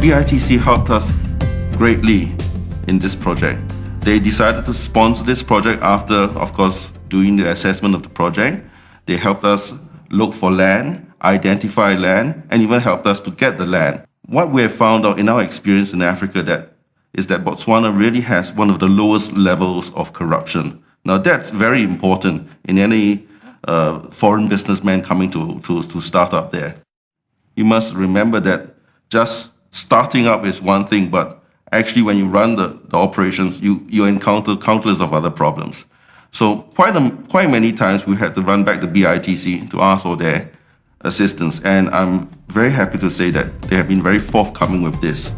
BITC helped us greatly in this project. They decided to sponsor this project after, of course, doing the assessment of the project. They helped us look for land, identify land, and even helped us to get the land. What we have found out in our experience in Africa is that Botswana really has one of the lowest levels of corruption. Now that's very important in any foreign businessman coming to start up there. You must remember that just starting up is one thing, but actually when you run the operations, you encounter countless of other problems. So quite many times we had to run back to BITC to ask for their assistance, and I'm very happy to say that they have been very forthcoming with this.